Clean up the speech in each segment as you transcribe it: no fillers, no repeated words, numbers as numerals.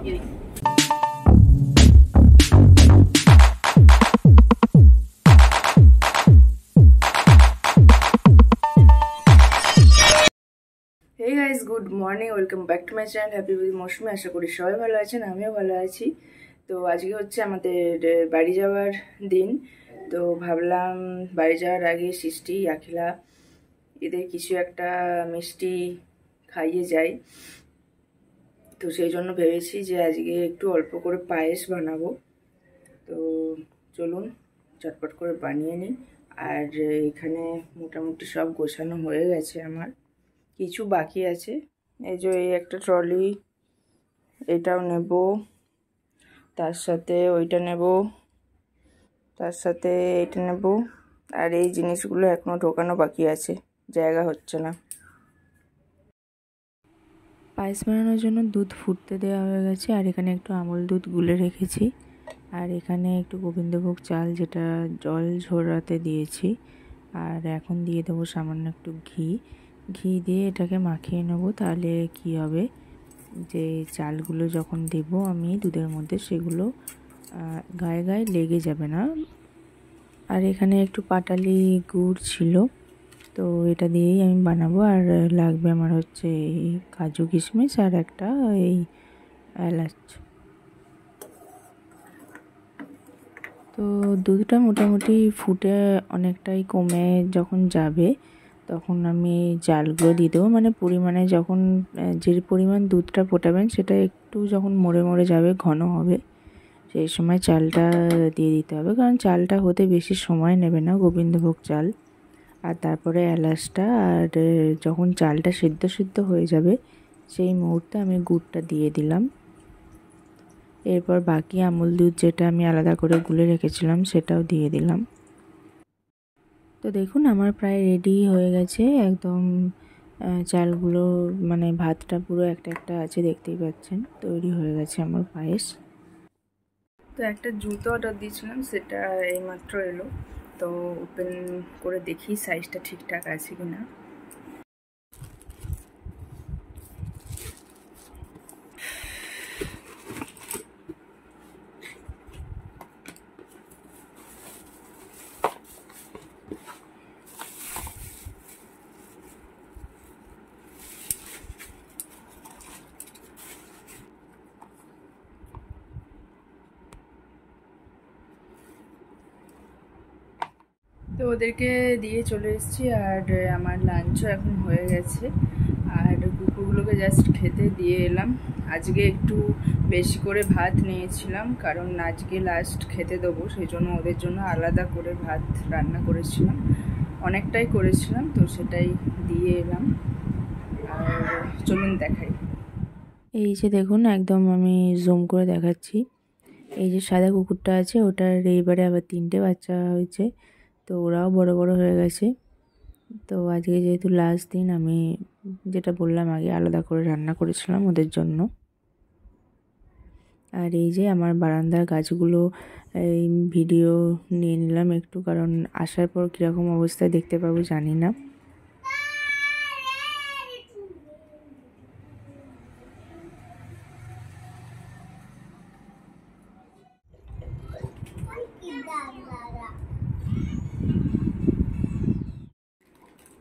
Hey guys, good morning. Welcome back to my channel. Happy with মৌসুমি। আশা করি সবাই ভালো আছেন, আমিও ভালো আছি। তো আজকে হচ্ছে আমাদের বাড়ি যাওয়ার দিন। তো ভাবলাম বাড়ি যাওয়ার আগে সৃষ্টি, আখিলা এদের কিছু একটা মিষ্টি খাইয়ে যাই। তো সেই জন্য ভেবেছি যে আজকে একটু অল্প করে পায়েস বানাবো। তো চলুন চটপট করে বানিয়ে নিই। আর এখানে মোটামুটি সব গোছানো হয়ে গেছে আমার, কিছু বাকি আছে। এই যে এই একটা ট্রলি, এটাও নেব, তার সাথে ওইটা নেব, তার সাথে এইটা নেব। আর এই জিনিসগুলো এখনো ঢোকানো বাকি আছে, জায়গা হচ্ছে না। পায়েস বানানোর জন্য দুধ ফুটতে দেওয়া হয়ে গেছে, আর এখানে একটু আমল দুধ গুলে রেখেছি। আর এখানে একটু গোবিন্দভোগ চাল, যেটা জল ঝরাতে দিয়েছি। আর এখন দিয়ে দেবো সামান্য একটু ঘি দিয়ে এটাকে মাখিয়ে নেব। তাহলে কি হবে, যে চালগুলো যখন দেব আমি দুধের মধ্যে, সেগুলো গায়ে গায়ে লেগে যাবে না। আর এখানে একটু পাটালি গুড় ছিল, তো এটা দিয়েই আমি বানাবো। আর লাগবে আমার হচ্ছে এই কাজু কিশমিশ আর একটা এই এলাচ। তো দুধটা মোটামুটি ফুটে অনেকটাই কমে যখন যাবে, তখন আমি চালগুলো দিয়ে দেবো। মানে পরিমাণে যখন যে পরিমাণ দুধটা ফোটাবেন সেটা একটু যখন মরে মরে যাবে, ঘন হবে, সেই সময় চালটা দিয়ে দিতে হবে। কারণ চালটা হতে বেশি সময় নেবে না, গোবিন্দভোগ চাল। আর তারপরে এলাচটা, আর যখন চালটা সিদ্ধ হয়ে যাবে সেই মুহূর্তে আমি গুড়টা দিয়ে দিলাম। এরপর বাকি আমুল দুধ, যেটা আমি আলাদা করে গুলে রেখেছিলাম, সেটাও দিয়ে দিলাম। তো দেখুন আমার প্রায় রেডি হয়ে গেছে একদম। চালগুলো মানে ভাতটা পুরো একটা একটা আছে, দেখতেই পাচ্ছেন। তৈরি হয়ে গেছে আমার পায়েস। তো একটা জুতো অর্ডার দিয়েছিলাম, সেটা এইমাত্র এলো। তো ওপেন করে দেখি সাইজটা ঠিকঠাক আছে কিনা। তো ওদেরকে দিয়ে চলে এসেছি, আর আমার লাঞ্চও এখন হয়ে গেছে। আর কুকুরগুলোকে জাস্ট খেতে দিয়ে এলাম। আজকে একটু বেশি করে ভাত নিয়েছিলাম, কারণ আজকে লাস্ট খেতে দেবো, সেই জন্য ওদের জন্য আলাদা করে ভাত রান্না করেছিলাম। অনেকটাই করেছিলাম, তো সেটাই দিয়ে এলাম। আর চলুন দেখাই। এই যে দেখুন, একদম আমি জুম করে দেখাচ্ছি। এই যে সাদা কুকুরটা আছে, ওটার এইবারে আবার 3টে বাচ্চা হয়েছে। তো ওরাও বড় বড় হয়ে গেছে। তো আজকে যেহেতু লাস্ট দিন, আমি যেটা বললাম আগে, আলাদা করে রান্না করেছিলাম ওদের জন্য। আর এই যে আমার বারান্দার গাছগুলো এই ভিডিও নিয়ে নিলাম একটু, কারণ আসার পর কীরকম অবস্থায় দেখতে পাবো জানি না।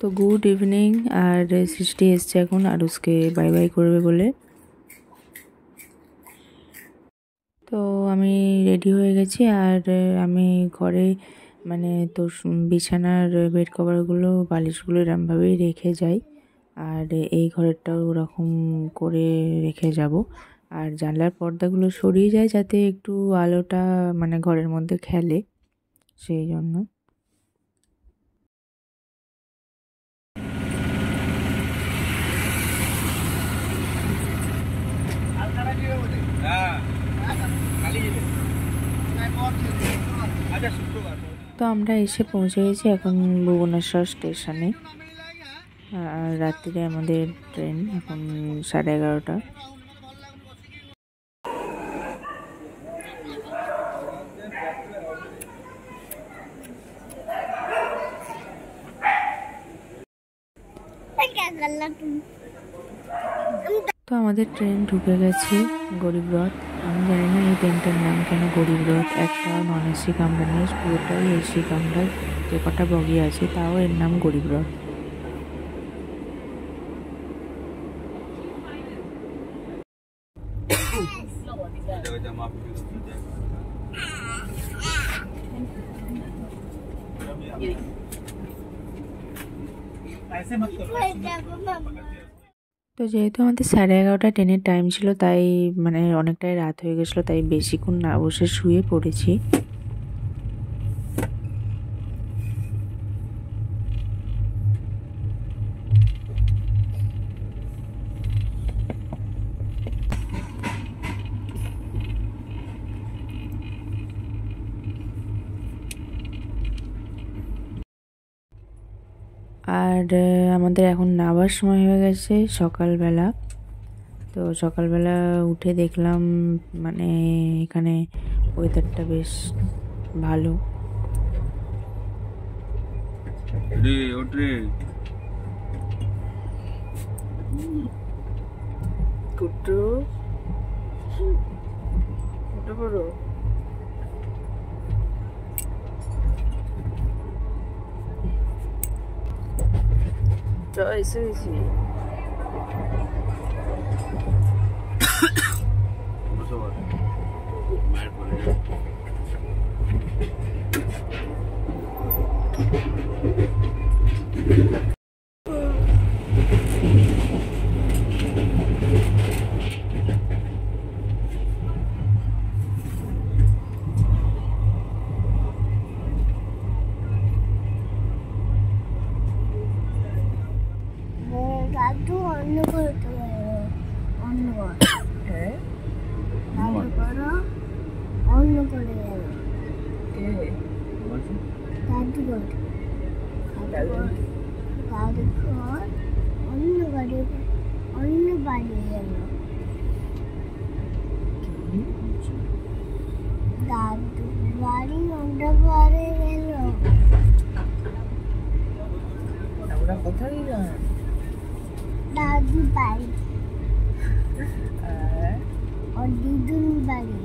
তো গুড ইভিনিং। আর সৃষ্টি এসছে এখন আরুষকে বাই বাই করবে বলে। তো আমি রেডি হয়ে গেছি, আর আমি ঘরে মানে তো বিছানার বেড কভারগুলো, বালিশগুলো এরমভাবেই রেখে যাই। আর এই ঘরেরটাও ওরকম করে রেখে যাব। আর জানলার পর্দাগুলো সরিয়ে যায়, যাতে একটু আলোটা মানে ঘরের মধ্যে খেলে, সেই জন্য। তো আমরা এসে পৌঁছে গেছি এখন ভুবনেশ্বর স্টেশনে। আর রাত্রিরে আমাদের ট্রেন এখন 11:30। তো আমাদের ট্রেন ঢুকে গেছে গরিবরথ। আমি জানি না এই ট্রেনটার নাম কেন গরিবরথ। একটা নন এসি কামরা নেই, পুরোটাই এসি কামরা। যে কটা বগি আছে তাও এর নাম গরিবরথ। তো যেহেতু আমাদের 11:30 ট্রেনের টাইম ছিল, তাই মানে অনেকটাই রাত হয়ে গেছিলো, তাই বেশিক্ষণ না বসে শুয়ে পড়েছি। আর আমাদের এখন নামার সময় হয়ে গেছে সকালবেলা। তো সকালবেলা উঠে দেখলাম মানে এখানে ওয়েদারটা বেশ ভালো। কুট্টু উঠে পড়ো। এসে গেছি। দাদু অন্য করতে অন্য কর, হ্যাঁ দাদু করো অন্য করে গেল দাদু কর দাদু কর অন্য বাড়ি গেল দাদু বাড়ি অন্য ঘরে গেল। আমরা কোথায় গেলাম? দাদু বাড়ি और दीदुन बाड़ी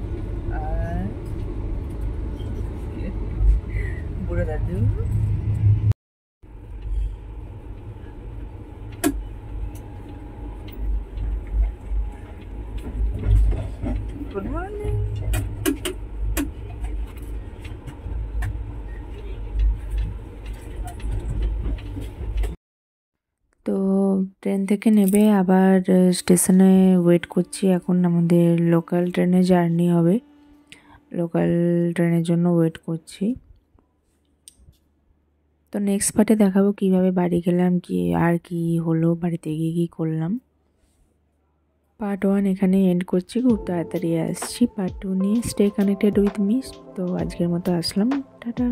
बुरा दादू। Good morning. তো ট্রেন থেকে নেবে আবার স্টেশনে ওয়েট করছি। এখন আমাদের লোকাল ট্রেনে জার্নি হবে, লোকাল ট্রেনের জন্য ওয়েট করছি। তো নেক্সট পার্টে দেখাবো কিভাবে বাড়ি গেলাম, কি আর কি হলো, বাড়িতে গিয়ে কী করলাম। পার্ট 1 এখানে এন্ড করছি, খুব তাড়াতাড়ি আসছি পার্ট 2 নিয়ে। Stay connected with me. তো আজকের মতো আসলাম, টাটা।